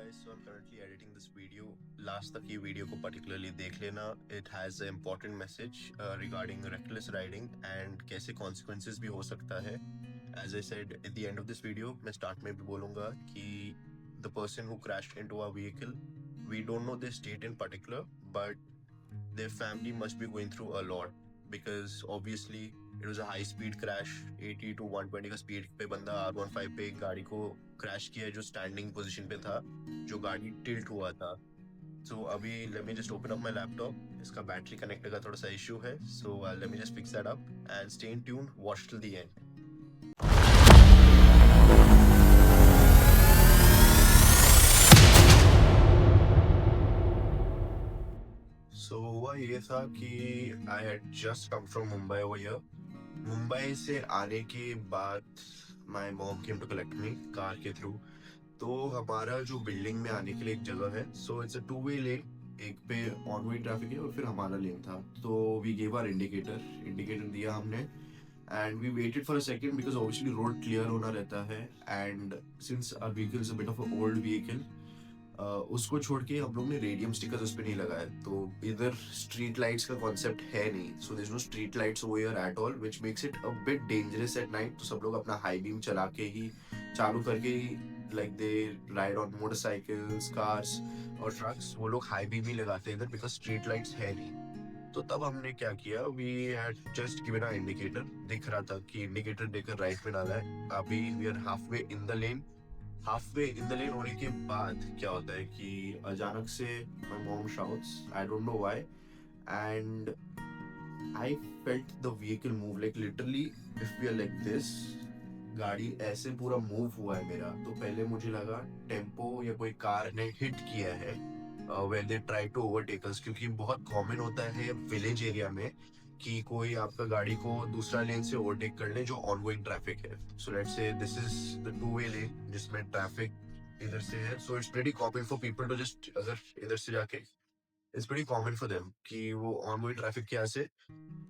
guys, so I'm currently editing this video. Last तक ये video को particularly देख लेना. It has an important message regarding reckless riding and कैसे consequences भी हो सकता है. As I said at the end of this video, मैं start में भी बोलूँगा कि the person who crashed into our vehicle, we don't know their state in particular, but their family must be going through a lot because obviously it was a high speed crash. 80 to 120 का speed पे बंदा R15 पे एक गाड़ी को crash किया जो standing position पे था, जो गाड़ी टिल्ट हुआ था. सो अभी let me just open up my laptop. इसका बैटरी कनेक्टर का थोड़ा सा इशू है, so let me just fix that up and stay in tune, watch till the end. So हुआ ये था कि I had just come from Mumbai over here. Mumbai से आने के बाद my mom came to collect me car के थ्रू. तो हमारा जो बिल्डिंग में आने के लिए एक जगह है, so it's a to way लेन. एक पे ऑन वे ट्रैफिक है और फिर हमारा लेन था. तो वी गेव आवर इंडिकेटर दिया हमने and we waited for a second because obviously road clear होना रहता है. And since our vehicle is a bit of a old vehicle, उसको छोड़ के हम लोग ने रेडियम स्टिकर्स उस पर नहीं लगाए. तो इधर स्ट्रीट लाइट्स का कॉन्सेप्ट है नहीं, so there is no street lights over here at all, which makes it a bit dangerous at night. तो सब लोग अपना हाई बीम चला के ही, चालू करके ही, like they ride on motorcycles, cars और ट्रक्स, वो लोग हाई बीम ही लगाते हैं इधर बिकॉज स्ट्रीट लाइट्स है नहीं. तो तब हमने क्या किया, we had just given a indicator. दिख रहा था कि इंडिकेटर देकर राइट में डाला है. अभी we are half way in the lane होने के बाद क्या होता है कि अचानक से my mom shouts, I don't know why, and I felt the vehicle move, like literally if we are like this, गाड़ी ऐसे पूरा मूव हुआ है मेरा. तो पहले मुझे लगा टेम्पो या कोई कार ने हिट किया है when they try to overtake us, क्योंकि बहुत कॉमन होता है विलेज एरिया में कि कोई आपका गाड़ी को दूसरा लेन से ओवरटेक कर ले जो ऑनगोइंग ट्रैफिक है. So let's say this is the two way lane जिसमें ट्रैफिक इधर से है. So it's pretty common for people to just, अगर इधर से जाके, it's pretty common for them कि वो ऑनगोइंग ट्रैफिक के यहाँ से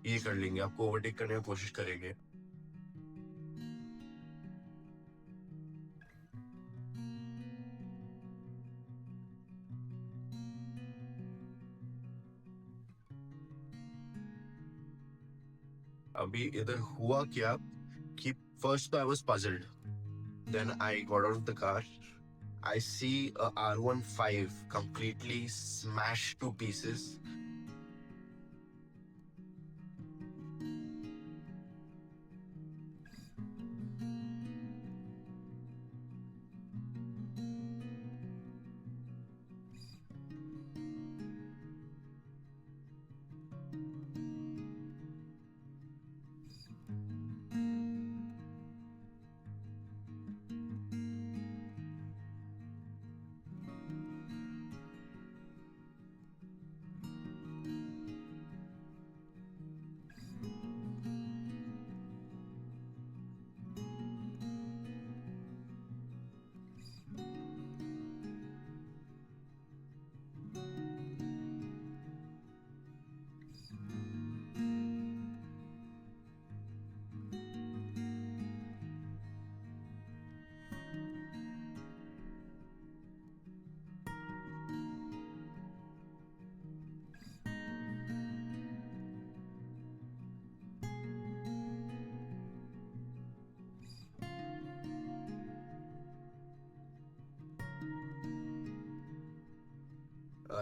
ये कर लेंगे, आपको ओवरटेक करने की कोशिश करेंगे. अभी इधर हुआ क्या कि फर्स्ट तो I was puzzled, then I got out of the car. I see a R15 completely smashed to pieces.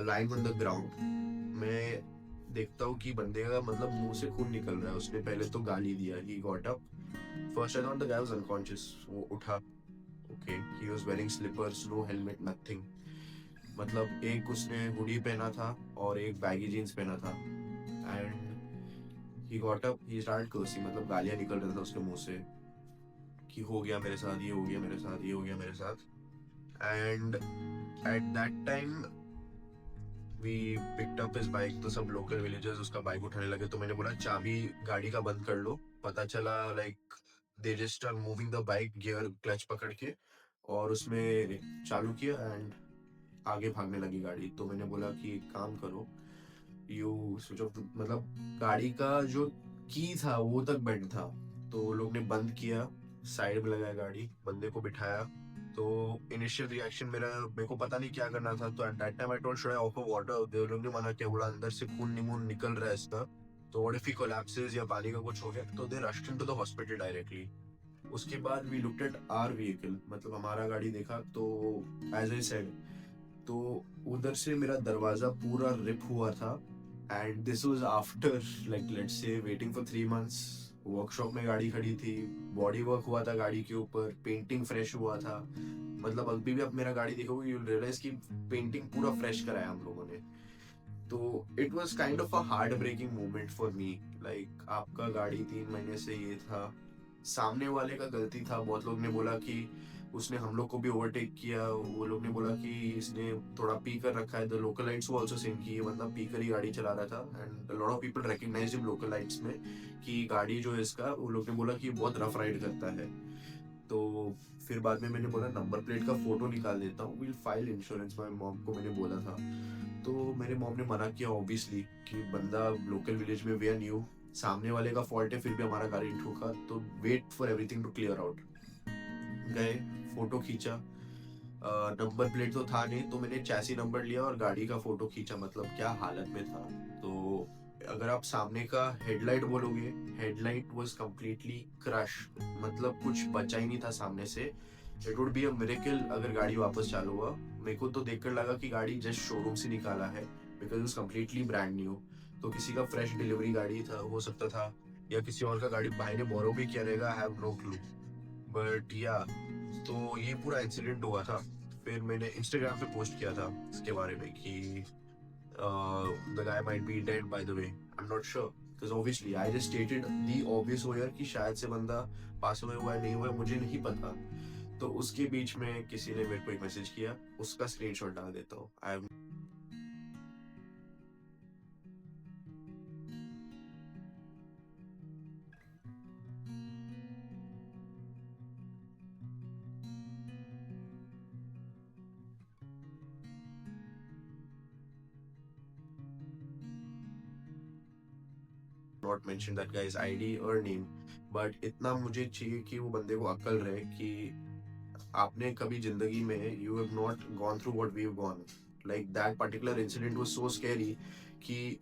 Lying on the ground. मैं देखता हूँ कि बंदे का मतलब मुंह से खून निकल रहा है. उसने पहले तो गाली दिया. He got up. First I thought the guy was unconscious. वो उठा. Okay. He was wearing slippers, no helmet, nothing. मतलब एक उसने हुडी पहना था और एक बैगी जीन्स पहना था. And he got up. He started cursing. मतलब गालियाँ निकल रहा था उसके मुंह से कि हो गया मेरे साथ, ये हो गया मेरे साथ, ये हो गया मेरे साथ. And at that time we picked up his bike. तो सब लोकल विलेजर्स उसका बाइक उठाने लगे. तो मैंने बोला चाबी गाड़ी का बंद कर लो. पता चला like they just are moving the bike, gear clutch पकड़ के, और उसमें चालू किया एंड आगे भागने लगी गाड़ी. तो मैंने बोला कि एक काम करो, यू स्विच ऑफ, मतलब गाड़ी का जो की था वो तक बेंड था. तो लोग ने बंद किया, साइड में लगाया गाड़ी, बंदे को बिठाया तो इनिशियल रिएक्शन मेरे को पता नहीं क्या करना था, तो at that time I told should I offer water, they लोग ने मना किया, बोला अंदर से खून निमून निकल रहा है इसका, तो व्हाट इफ ही कोलैप्सेस या पानी का कुछ हो गया, तो they rushed into the hospital directly. उसके बाद we looked at our vehicle, मतलब हमारा गाड़ी देखा, तो एज आई सेड, तो उधर से मेरा दरवाजा पूरा रिप हुआ था। And this was after like let's say waiting for 3 months. Workshop में गाड़ी खड़ी थी, बॉडी वर्क हुआ था गाड़ी के ऊपर, पेंटिंग फ्रेश हुआ था, मतलब अभी भी आप मेरा गाड़ी देखोगे यू विल रियलाइज कि पेंटिंग पूरा फ्रेश कराया हम लोगों ने। तो it was kind of a heart breaking moment for me. Like आपका गाड़ी 3 महीने से ये था, सामने वाले का गलती था, बहुत लोग ने बोला कि उसने हम लोग को भी ओवरटेक किया, वो लोग ने बोला कि इसने थोड़ा पी कर रखा है, द लोकलाइट्स वो आल्सो सेम की ये बंदा पी कर ही गाड़ी चला रहा था। And lot of people recognised him लोकलाइट्स में कि गाड़ी जो है इसका, वो लोग ने बोला कि बहुत रफ राइड करता है। तो फिर बाद में मैंने बोला नंबर प्लेट का फोटो निकाल देता हूँ, will file insurance, my mom को मैंने बोला था। तो मेरे मॉम ने मना किया ऑब्वियसली कि बंदा लोकल विलेज में, वे आर न्यू, सामने वाले का फॉल्ट है फिर भी हमारा गाड़ी ठोका, तो wait for everything to clear out. गए, फोटो खींचा, नंबर प्लेट तो था नहीं, तो मैंने चैसी नंबर लिया और गाड़ी का फोटो खींचा, मतलब क्या हालत में था। तो अगर आप सामने का हेडलाइट बोलोगे, हेडलाइट वाज कम्प्लीटली क्रश, मतलब कुछ बचा ही नहीं था सामने से। It would be a miracle अगर गाड़ी वापस चालू हुआ। मेरे को तो देखकर लगा कि गाड़ी जस्ट शोरूम से निकाला है, because it completely brand new. तो किसी का फ्रेश डिलीवरी गाड़ी था, हो सकता था, या किसी और का गाड़ी भाई ने बोरो भी किया रहेगा, I have no clue. But yeah, तो ये पूरा इंसिडेंट हुआ था। फिर मैंने इंस्टाग्राम पे पोस्ट किया था इसके बारे में कि the guy might be dead by the way, I am not sure, because obviously I just stated the obvious ओयर कि शायद से बंदा पास अवे हुआ है, नहीं हुआ है, मुझे नहीं पता। तो उसके बीच में किसी ने मेरे को एक मैसेज किया, उसका स्क्रीनशॉट डाल देता हूँ। आई am not mention that guys ID और नेम, बट इतना मुझे चाहिए कि वो बंदे को अक्ल रहे कि आपने कभी जिंदगी में you have not gone through what we have gone. Like that particular incident was so scary कि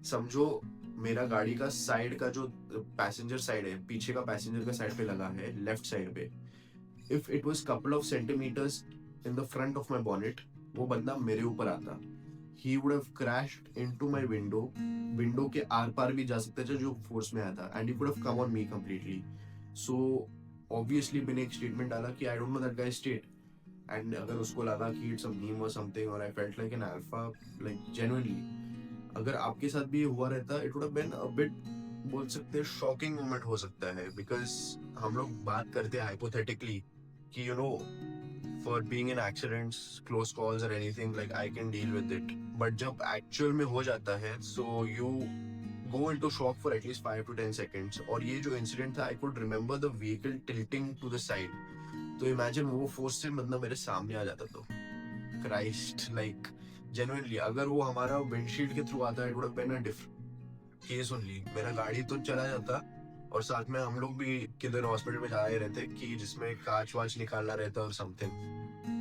समझो मेरा गाड़ी का साइड का जो पैसेंजर साइड है, पीछे का पैसेंजर का साइड पे लगा है, लेफ्ट साइड पे, if it was couple of centimetres in the front of my bonnet, वो बंदा मेरे ऊपर आता, he would have crashed into my window, window के आर पार भी जा सकता था जो फोर्स में आया था, and he would have come on me completely. So obviously मैंने एक स्टेटमेंट डाला कि I don't know that guy state, and अगर उसको लगा कि it's a meme or something, और I felt like an alpha, like genuinely अगर आपके साथ भी ये हुआ रहता, it would have been a bit, बोल सकते हैं शॉकिंग मोमेंट हो सकता है, बिकॉज हम लोग बात करते हैं हाइपोथेटिकली कि you know for being in accidents, close calls और anything, like I can deal with it, but जब एक्चुअल में हो जाता है, so you go into shock for at least 5 to 10 seconds। और ये जो इंसिडेंट था, I could remember the vehicle tilting to the side, तो इमेजिन वो फोर्स से मतलब मेरे सामने आ जाता, तो क्राइस्ट, लाइक जेन्युइनली अगर वो हमारा विंडशील्ड के थ्रू आता, it would have been a different case only, मेरा गाड़ी तो चला जाता, और साथ में हम लोग भी किधर हॉस्पिटल में जा रहे रहते कि जिसमें कांच वाच निकालना रहता और something.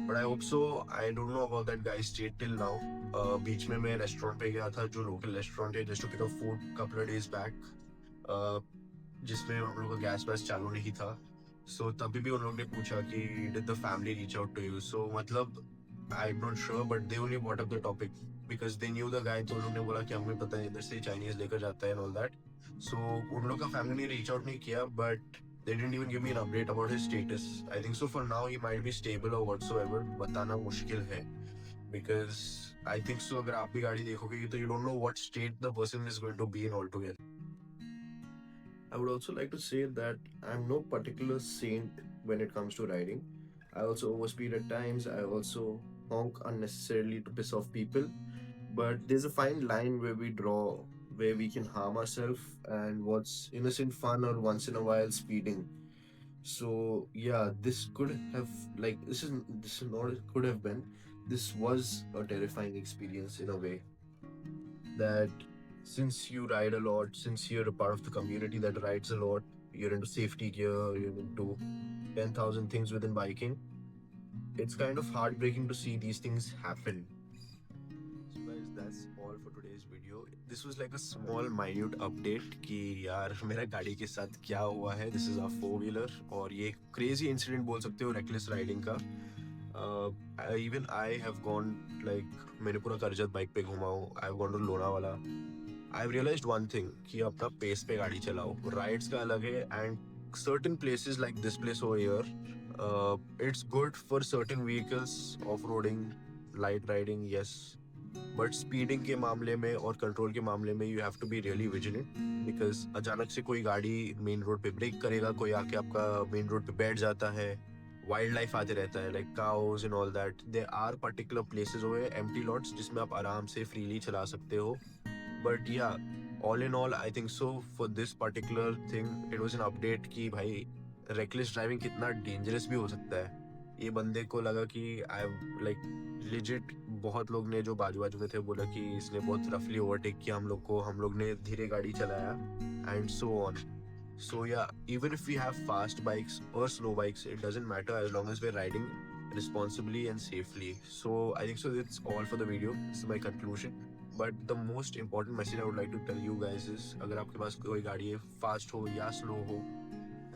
But I hope so, I don't know about that guys state till now. बीच में मैं रेस्टोरेंट पे गया था, जो लोकल रेस्टोरेंट है, just to pick up food couple of days back, जिसमें हम लोग का गैस वैस चालू नहीं था। सो तभी भी उन लोगों ने पूछा कि did the family reach out to you, so मतलब I am not sure, but they only brought up the topic because they knew the guy, तो उन लोगों ने बोला कि हमें पता है इधर से चाइनीज लेकर जाता है एंड ऑल दैट। सो उन लोग का फैमिली ने रीच आउट नहीं किया, but they didn't even give me an update about his status. I think so for now he might be stable or whatsoever, बताना मुश्किल है, because I think so अगर आप भी गाड़ी देखोगे तो you don't know what state the person is going to be in altogether. I would also like to say that I'm no particular saint when it comes to riding. I also overspeed at times. I also honk unnecessarily to piss off people. But there's a fine line where we draw, where we can harm ourselves and what's innocent fun or once in a while speeding. So yeah, this could have, like, this is not, it could have been, this was a terrifying experience in a way, that since you ride a lot, since you're a part of the community that rides a lot, you're into safety gear, you're into 10,000 things within biking. it's kind of heartbreaking to see these things happen. So guys, that's all for today's video. This was like a small minute update कि यार मेरा गाड़ी के साथ क्या हुआ है. This is a four wheeler और ये crazy incident बोल सकते हो reckless riding का. Even I have gone like मैंने पूरा करजत बाइक पे घुमा हूँ. I've gone to Lonavala. I've realized one thing कि अपना पेस पे गाड़ी चलाओ. राइड्स का अलग है and certain places like this place over here, it's good for certain vehicles, off-roading, light riding, yes. But speeding के मामले में और कंट्रोल के मामले में you have to be really vigilant because अचानक से कोई गाड़ी मेन रोड पे ब्रेक करेगा, कोई आके आपका मेन रोड पे बैठ जाता है. वाइल्ड लाइफ आते रहता है like cows and all that. There are particular places हुए एम्प्टी लॉट्स जिसमें आप आराम से फ्रीली चला सकते हो. बट या all in all I think so for this particular thing it was an update कि भाई रेकलेस ड्राइविंग कितना डेंजरस भी हो सकता है. ये बंदे को लगा कि आई लाइक लिजिट बहुत लोग ने जो बाजू बाजू में थे बोला कि इसने बहुत रफली ओवरटेक किया हम लोग को, हम लोग ने धीरे गाड़ी चलाया and so on. So yeah, even if we have fast bikes or slow bikes, it doesn't matter as long as we're riding responsibly and safely. So I think so that's all for the video. This is my conclusion. But the most important message I would like to tell you guys is अगर आपके पास कोई गाड़ी है fast हो या slow हो,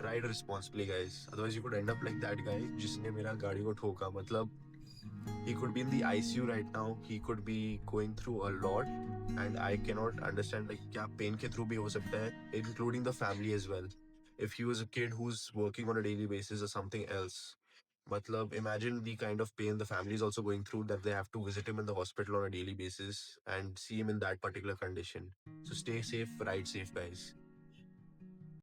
ride responsibly guys. Otherwise you could end up like that guy जिसने मेरा गाड़ी को ठोका. मतलब he could be in the ICU right now. He could be going through a lot, and I cannot understand like क्या pain के through भी हो सकता है, including the family as well. If he was a kid who's working on a daily basis or something else, matlab imagine the kind of pain the family is also going through that they have to visit him in the hospital on a daily basis and see him in that particular condition. So stay safe, ride safe, guys.